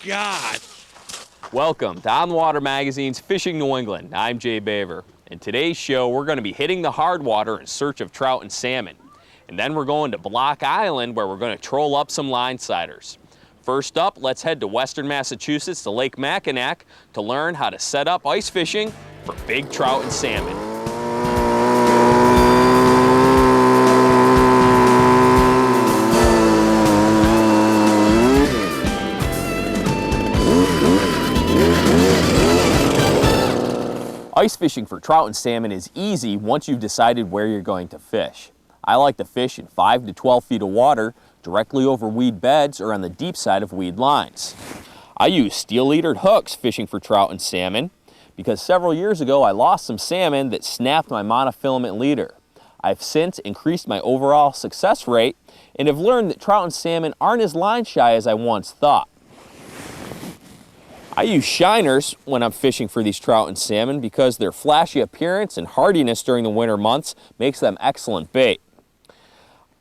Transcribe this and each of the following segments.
God. Welcome to On the Water Magazine's Fishing New England. I'm Jay Baver. In today's show, we're going to be hitting the hard water in search of trout and salmon. And then we're going to Block Island, where we're going to troll up some linesiders. First up, let's head to Western Massachusetts to Lake Mackinac to learn how to set up ice fishing for big trout and salmon. Ice fishing for trout and salmon is easy once you've decided where you're going to fish. I like to fish in 5 to 12 feet of water, directly over weed beds or on the deep side of weed lines. I use steel-leadered hooks fishing for trout and salmon because several years ago I lost some salmon that snapped my monofilament leader. I've since increased my overall success rate and have learned that trout and salmon aren't as line shy as I once thought. I use shiners when I'm fishing for these trout and salmon because their flashy appearance and hardiness during the winter months makes them excellent bait.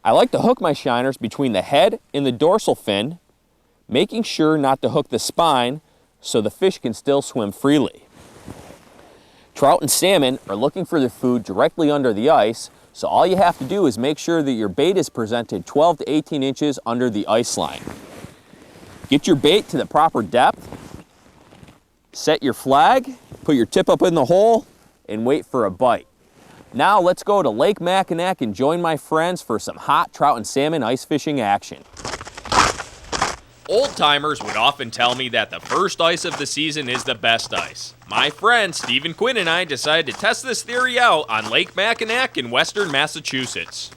I like to hook my shiners between the head and the dorsal fin, making sure not to hook the spine so the fish can still swim freely. Trout and salmon are looking for their food directly under the ice, so all you have to do is make sure that your bait is presented 12 to 18 inches under the ice line. Get your bait to the proper depth. Set your flag, put your tip up in the hole, and wait for a bite. Now let's go to Lake Mackinac and join my friends for some hot trout and salmon ice fishing action. Old-timers would often tell me that the first ice of the season is the best ice. My friend Stephen Quinn and I decided to test this theory out on Lake Mackinac in western Massachusetts.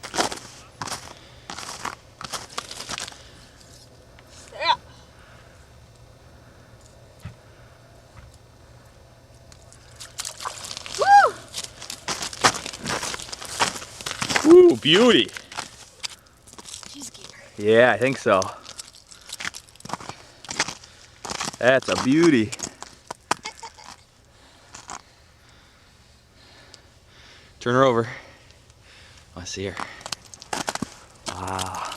Ooh, beauty. Yeah, I think so. That's a beauty. Turn her over. I see her. Wow.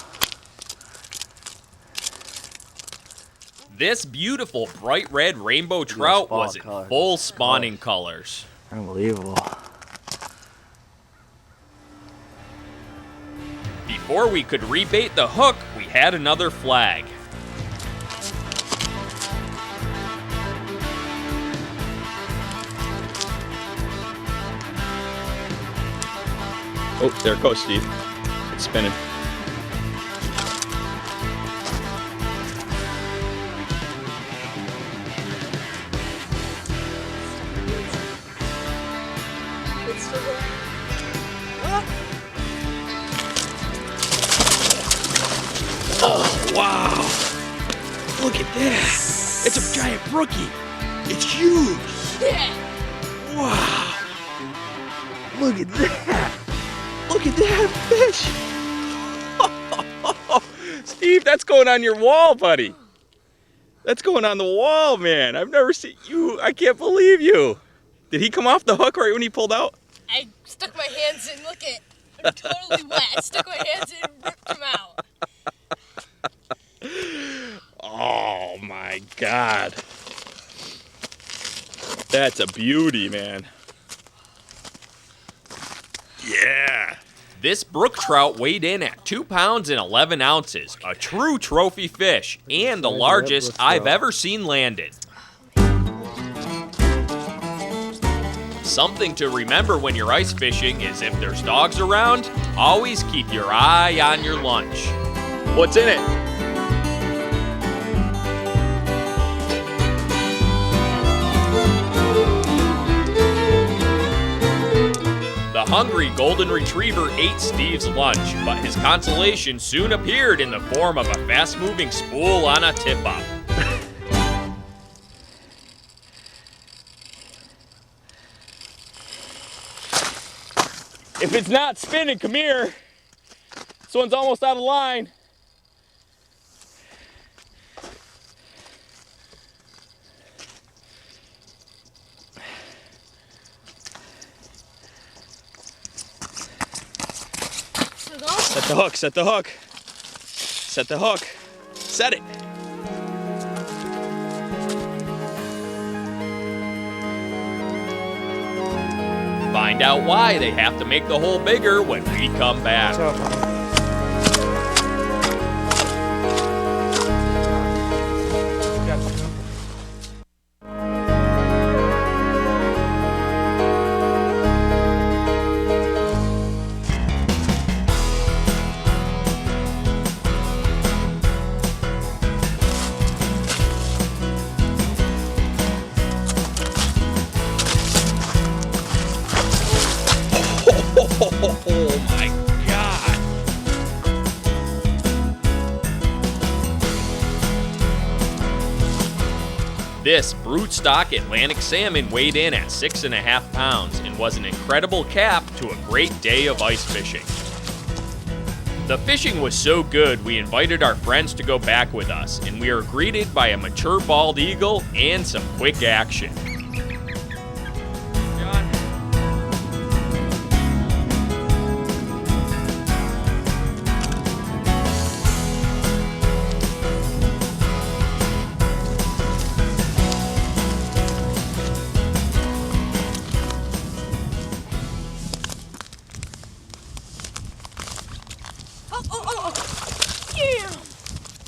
This beautiful bright red rainbow trout was in full spawning colors. Unbelievable. Before we could rebait the hook, we had another flag. Oh, there it goes, Steve. It's spinning. Oh, wow. Look at that. It's a giant brookie. It's huge. Yeah. Wow. Look at that. Look at that fish. Steve, that's going on your wall, buddy. That's going on the wall, man. I've never seen you. I can't believe you. Did he come off the hook right when he pulled out? I stuck my hands in. Look at, I'm totally wet. Stuck my hands in and ripped him out. Oh my God. That's a beauty, man. Yeah. This brook trout weighed in at 2 pounds and 11 ounces, a true trophy fish, and the largest I've ever seen landed. Something to remember when you're ice fishing is if there's dogs around, always keep your eye on your lunch. What's in it? The hungry golden retriever ate Steve's lunch, but his consolation soon appeared in the form of a fast-moving spool on a tip-up. If it's not spinning, come here. This one's almost out of line. Set the hook, set the hook. Set the hook. Set it. find out why they have to make the hole bigger when we come back. What's up? Oh my God. This brute stock Atlantic salmon weighed in at 6.5 pounds and was an incredible cap to a great day of ice fishing. The fishing was so good, we invited our friends to go back with us, and we are greeted by a mature bald eagle and some quick action. Yeah.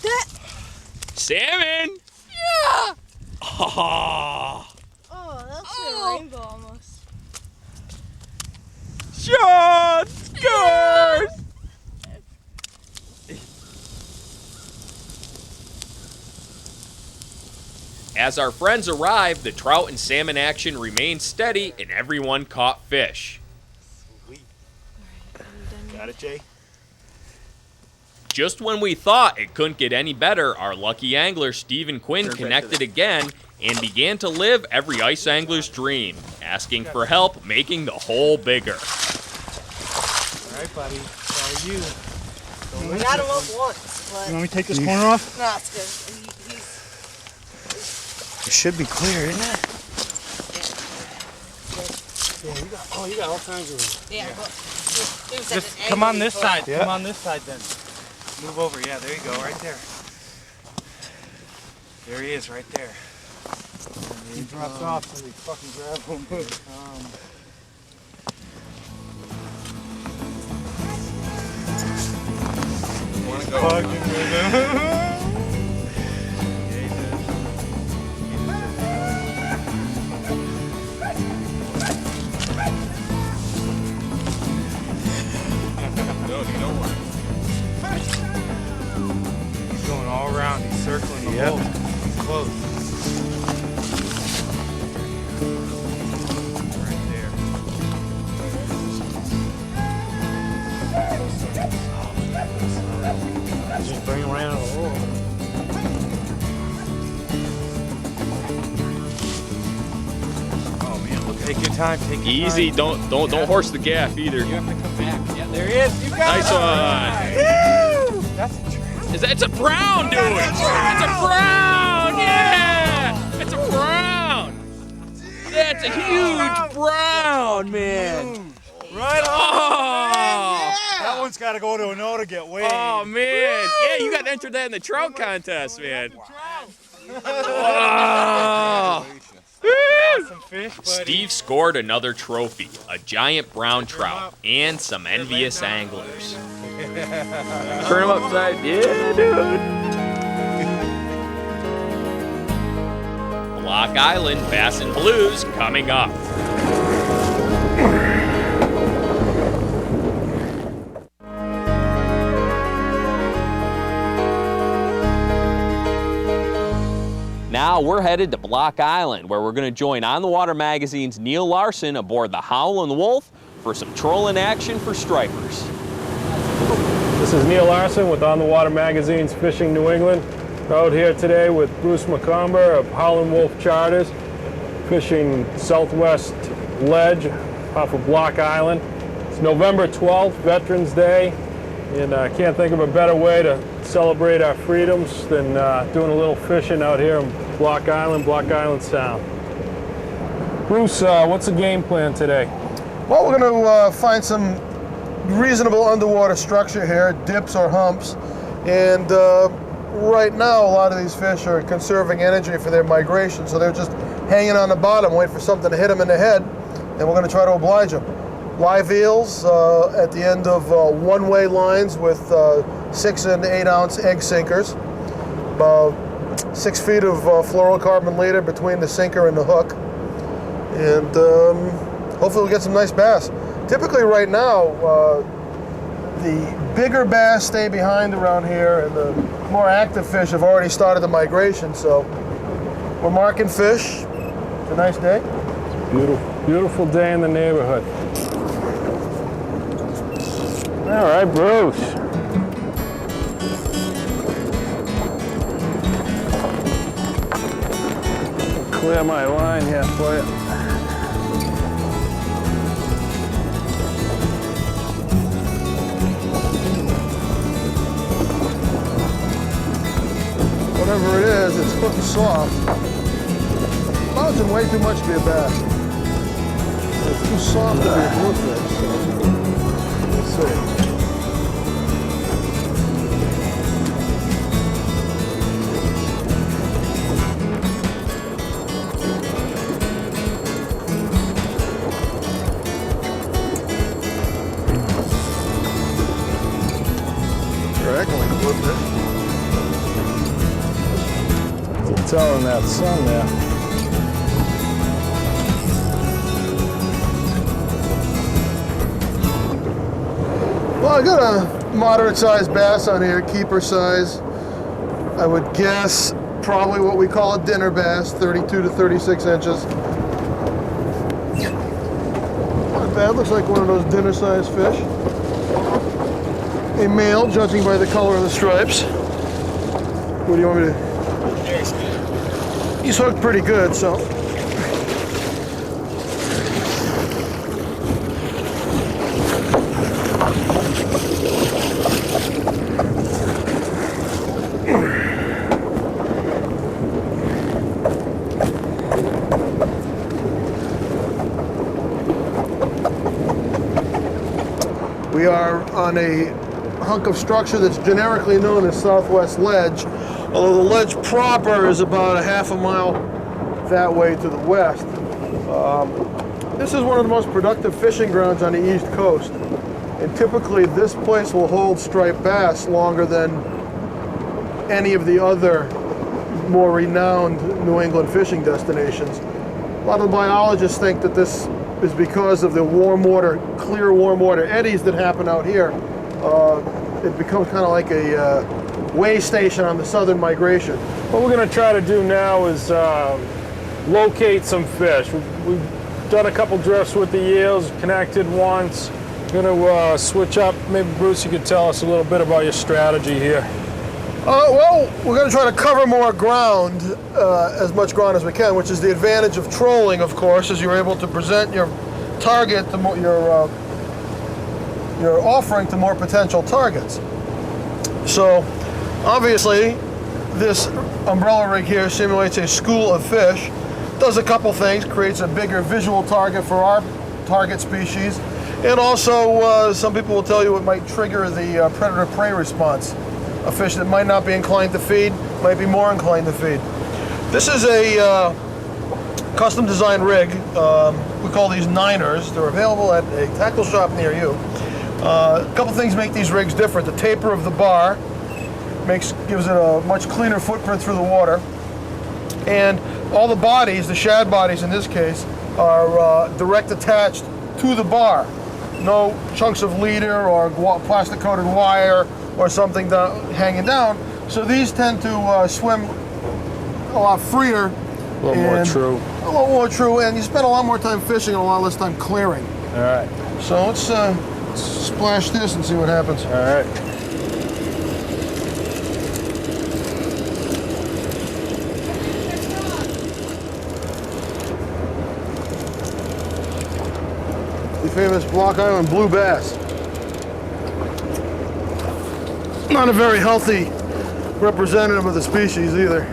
That. Salmon! Yeah. Oh, Oh, that's a rainbow almost. Sean! Scores! As our friends arrived, the trout and salmon action remained steady and everyone caught fish. Sweet. Got it, Jay? Just when we thought it couldn't get any better, our lucky angler Steve and Quinn connected again and began to live every ice angler's dream, asking for help making the hole bigger. All right, buddy. How are you? I got him up once, but You want me to take this corner off? no, it's good. It should be clear, isn't it? Yeah, you got all kinds of them. Yeah, but it was at Just an come angle on this before. side. Yeah. Come on this side then. Move over. Yeah, there you go. Right there. There he is, right there. He drops off, somebody fucking grab him. Want to go? No, you don't want He's going all around. He's circling the Yep. hole. He's close. Right there. Just bring him around the hole. Oh man, look at Take your time. Take your Easy, time. don't horse the gaff either. You have to come back. Yeah, there he is. You got Nice it. one. Woo! That's a trout. It's a brown, dude. It's a brown. Yeah, it's a brown. That's a huge brown, man. Right on. Oh, That one's got to go to an O to get weighed. oh man. Yeah, you got to enter that in the trout contest, man. Wow. Some fish, buddy. Steve scored another trophy, a giant brown trout, and some envious anglers. Turn him upside, yeah, dude. Block Island Bass and Blues coming up. Now we're headed to Block Island, where we're going to join On the Water Magazine's Neal Larsson aboard the Howlin Wolf for some trolling action for stripers. This is Neal Larsson with On the Water Magazine's Fishing New England. Out here today with Bruce Macomber of Howlin Wolf Charters, fishing southwest ledge off of Block Island. It's November 12th, Veterans Day, and I can't think of a better way to celebrate our freedoms than doing a little fishing out here in Block Island Sound. Bruce, what's the game plan today? Well, we're going to find some reasonable underwater structure here, dips or humps, and right now a lot of these fish are conserving energy for their migration, so they're just hanging on the bottom, waiting for something to hit them in the head. and we're going to try to oblige them. Live eels at the end of one-way lines with 6 and 8 ounce egg sinkers. About 6 feet of fluorocarbon leader between the sinker and the hook. And hopefully we'll get some nice bass. Typically right now, the bigger bass stay behind around here, and the more active fish have already started the migration. So we're marking fish. It's a nice day. Beautiful, beautiful day in the neighborhood. All right, Bruce. Clear my line here for you. Whatever it is, it's hooked soft. Bouncing way too much to be a bass. It's too soft to be a bluefish, so let's see. They're acting like a bluefish. Telling that sun there. Well, I got a moderate-sized bass on here, keeper size. I would guess probably what we call a dinner bass, 32 to 36 inches. Not bad, looks like one of those dinner-sized fish. A male, judging by the color of the stripes. What do you want me to... He's hooked pretty good, so. We are on a hunk of structure that's generically known as Southwest Ledge, although the ledge proper is about a half a mile that way to the west. This is one of the most productive fishing grounds on the East Coast, and typically this place will hold striped bass longer than any of the other more renowned New England fishing destinations. A lot of the biologists think that this is because of the warm water, clear warm water eddies that happen out here. It becomes kind of like a way station on the southern migration. What we're going to try to do now is locate some fish. We've done a couple drifts with the eels, connected once. We're going to switch up. Maybe Bruce, you could tell us a little bit about your strategy here. Well, we're going to try to cover more ground, as much ground as we can, which is the advantage of trolling, of course, is you're able to present your target, your offering to more potential targets. So, obviously, this umbrella rig here simulates a school of fish, does a couple things, creates a bigger visual target for our target species, and also some people will tell you it might trigger the predator-prey response. A fish that might not be inclined to feed might be more inclined to feed. This is a custom designed rig. We call these Niners. They're available at a tackle shop near you. A couple things make these rigs different. The taper of the bar gives it a much cleaner footprint through the water. And all the bodies, the shad bodies in this case, are direct attached to the bar. No chunks of leader or plastic coated wire or something hanging down. So these tend to swim a lot freer. A little more true. A little more true, and you spend a lot more time fishing and a lot less time clearing. All right. So let's splash this and see what happens. All right. The famous Block Island blue bass. Not a very healthy representative of the species either.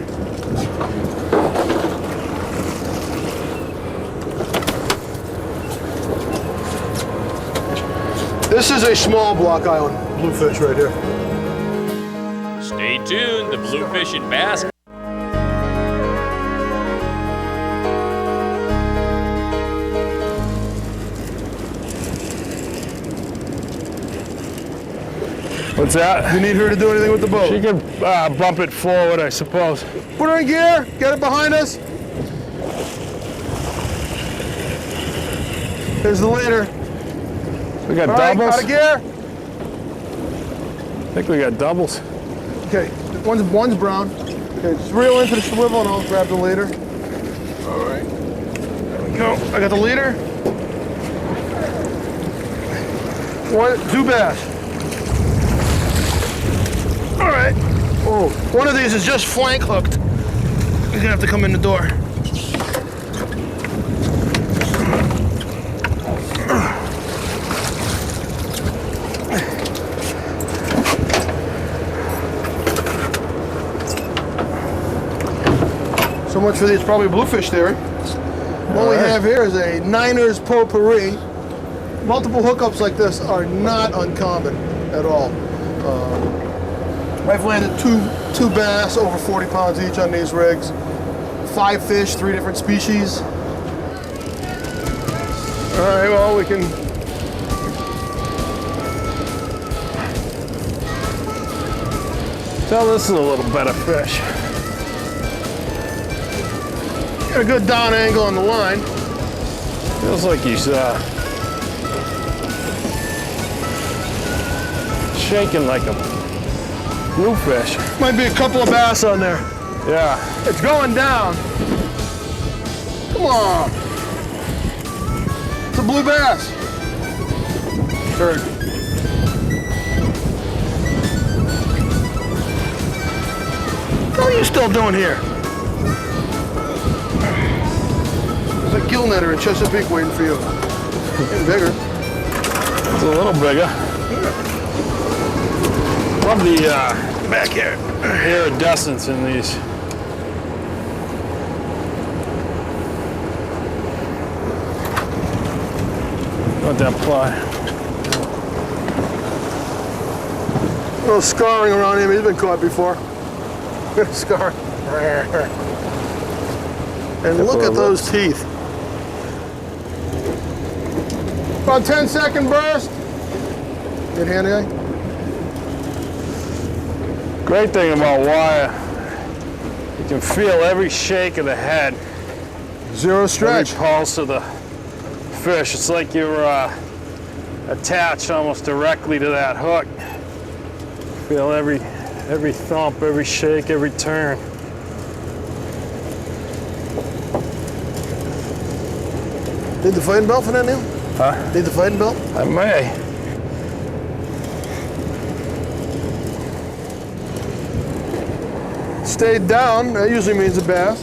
This is a small Block Island bluefish right here. Stay tuned, the Bluefish and Bass. What's that? You need her to do anything with the boat? She can bump it forward, I suppose. Put her in gear. Get it behind us. Here's the leader. We got All right, doubles. out of gear. I think we got doubles. Okay, one's brown. Okay, just reel into the swivel and I'll grab the leader. All right. There we go. I got the leader. Two bass. All right. Oh, one of these is just flank hooked. He's gonna have to come in the door. So much for these probably bluefish theory. What we have here is a Niners potpourri. Multiple hookups like this are not uncommon at all. I've landed two bass over 40 pounds each on these rigs. 5 fish, 3 different species. All right, well, we can tell this is a little better fish. get a good down angle on the line. Feels like he's shaking like a bluefish. Might be a couple of bass on there. Yeah. It's going down. Come on. It's a blue bass. Third. What are you still doing here? There's a gill netter in Chesapeake waiting for you. Getting bigger. It's a little bigger. Love the Back here. iridescence in these. Let that fly. A little scarring around him. He's been caught before. Scar. And look at those teeth. About 10-second burst. Good hand guy. Great thing about wire, you can feel every shake of the head, Zero stretch. every pulse of the fish. It's like you're attached almost directly to that hook. Feel every thump, every shake, every turn. Need the fighting belt for that, Neal? Huh? Need the fighting belt? I may. Stayed down. That usually means a bass.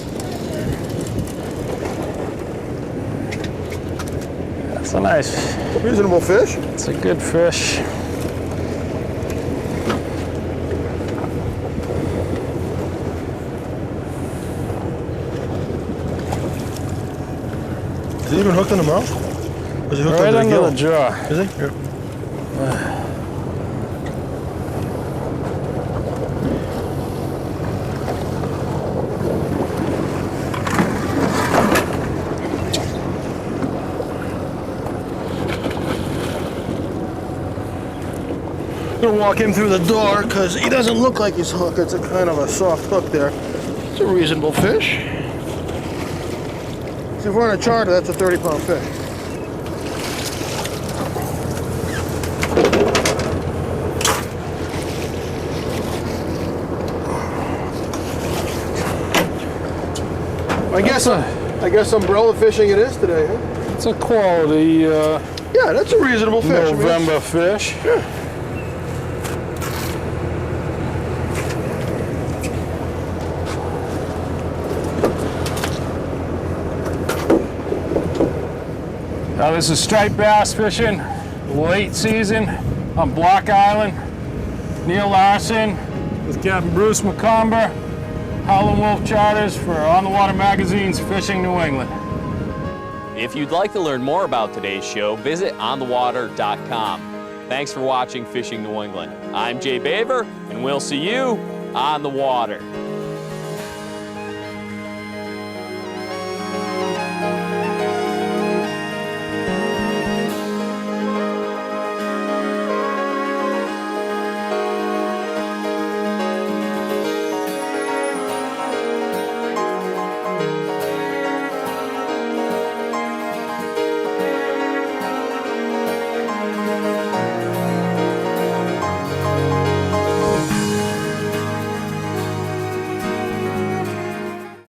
That's a nice, Reasonable fish. it's a good fish. Is he even hooked in the mouth? Or is he hooked Right under the under gill? the jaw. Is he? Here. I'm gonna walk him through the door because he doesn't look like he's hooked. It's a kind of a soft hook there. It's a reasonable fish. See, if we're on a charter, that's a 30-pound fish. I guess umbrella fishing it is today, huh? It's a quality Yeah, that's a reasonable fish. I mean, November fish. yeah. Now this is striped bass fishing, late season on Block Island. Neal Larsson with Captain Bruce Macomber, Howlin Wolf Charters for On the Water Magazine's Fishing New England. If you'd like to learn more about today's show, visit onthewater.com. Thanks for watching Fishing New England. I'm Jay Baver, and we'll see you on the water.